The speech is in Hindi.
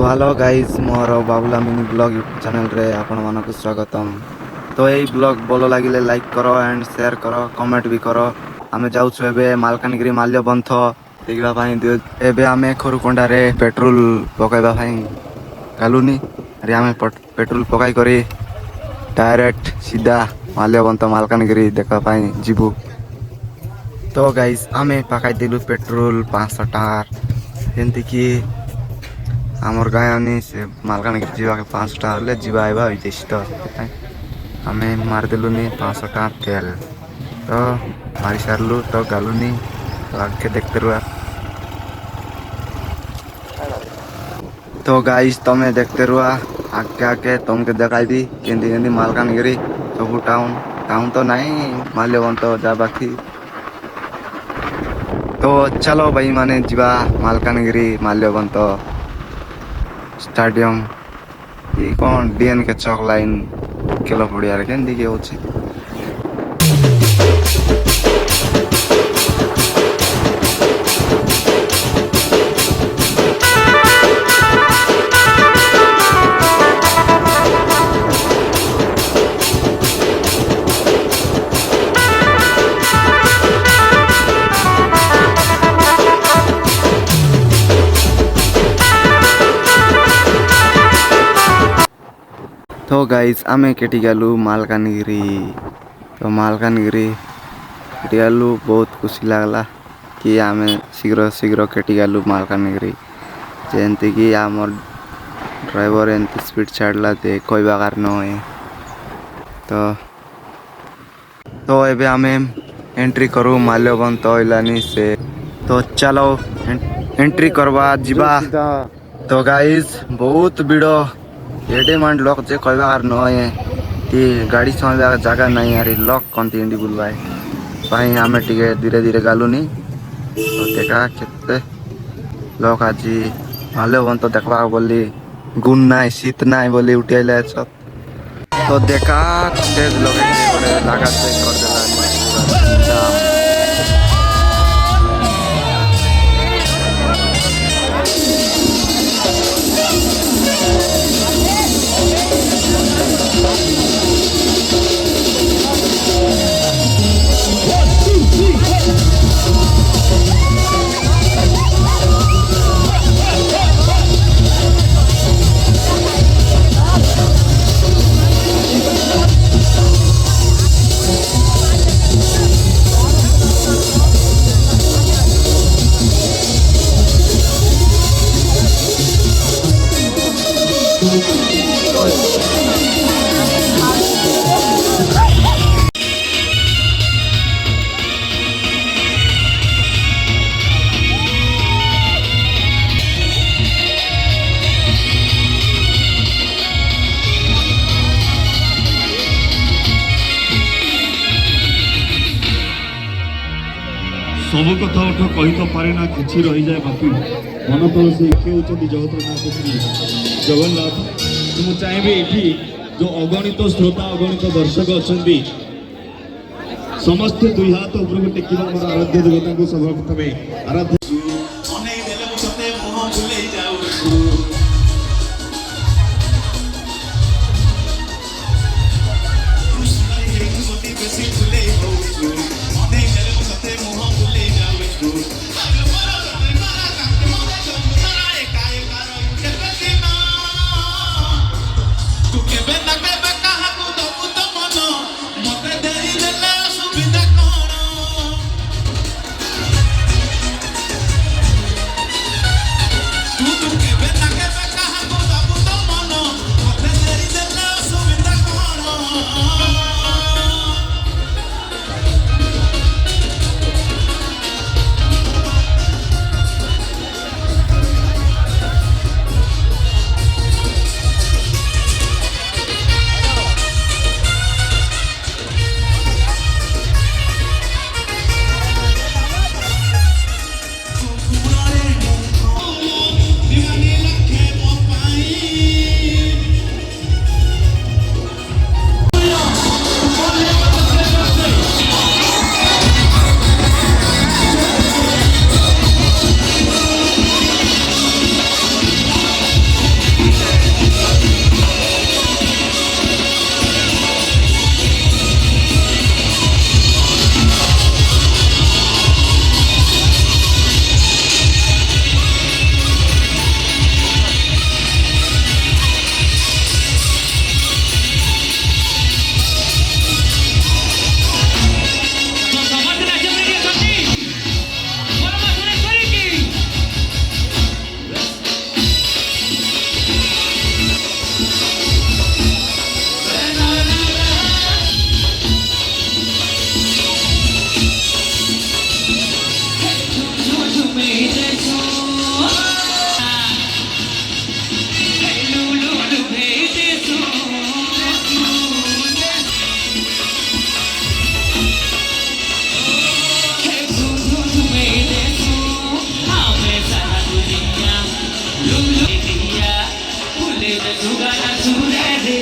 हेलो गाइज मोर बाबुला मिनी ब्लॉग यूट्यूब चैनल रे आपण मानक स्वागतम। तो यही ब्लॉग भल लगे लाइक करो एंड शेयर करो कमेंट भी करो। आमे जाउछु एबे मालकानगिरी माल्यबंथ देखिबा पई। एबे आमे खोरुकोंडा रे पेट्रोल पकाइबा पई गालुनी रे आमे पेट्रोल पकाई करी डायरेक्ट सीधा माल्यबंथ मालकानगिरी देखा पई जिबु। तो गाइज आमे पकाई दिलु पेट्रोल 500 टार जेंति कि आमर गाँव से मालकानगिरी जावा 500 टाँग जीवा आवा होती तो आम मारिदेलुनि 500 टाँग तेल तो मारी सारू तो गालुनि तो आगे देखते रुआ। तो गाइस तुम्हें देखते रुआ आगे आगे तुमके दिखाई दी केंदी केंदी मालकानगिरी सब टाउन टाउन तो नहीं माल्यबंथ तो जा बाकी। तो चलो भाई माने जीवा मालकानगिरी माल्यबंथ स्टाडियम ये कौन डीएन के चौक लाइन केलो पड़िया रे केंदी के होछि। तो गाइस आमे केटी गलु मालकानगिरी। तो मालकानगिरी केटी गलु बहुत खुशी लागला कि आमे शीघ्र शीघ्र केटी गलु मालकानगिरी जेंति कि आमर ड्राइवर एंती स्पीड छाड़ला दे कोई बागार न होए। तो एबे आमे एंट्री करू माल्यबंथ इलानी से। तो चलो एंट्री करवा जीवा। तो गाइस बहुत भिड़ो एडे मांड लॉक जे कहबार न है कि गाड़ी चलवा जगह नहीं यार लॉक कंती इंडी बुलवाए भाई आमे टिके धीरे धीरे गालुनी। तो देखा केते लोग आज माल्यबंथ देखबा बोली गुण नाय शीत नाय बोली उठियाले सब। तो देखा केते लोग लगा से कर देला। सब कथा उठ कही तो पारे ना किसी रही जाए बाकी मन तो से किए होती जगतनाथ श्री जगन्नाथ। तो मुझे चाहिए ये जो अगणित श्रोता अगणित दर्शक अच्छा समस्त दुई हाथ ऊपर टेकिबा मोर आराध्य देवता को सर्वप्रथमे आराध्य सुगला सुरे रे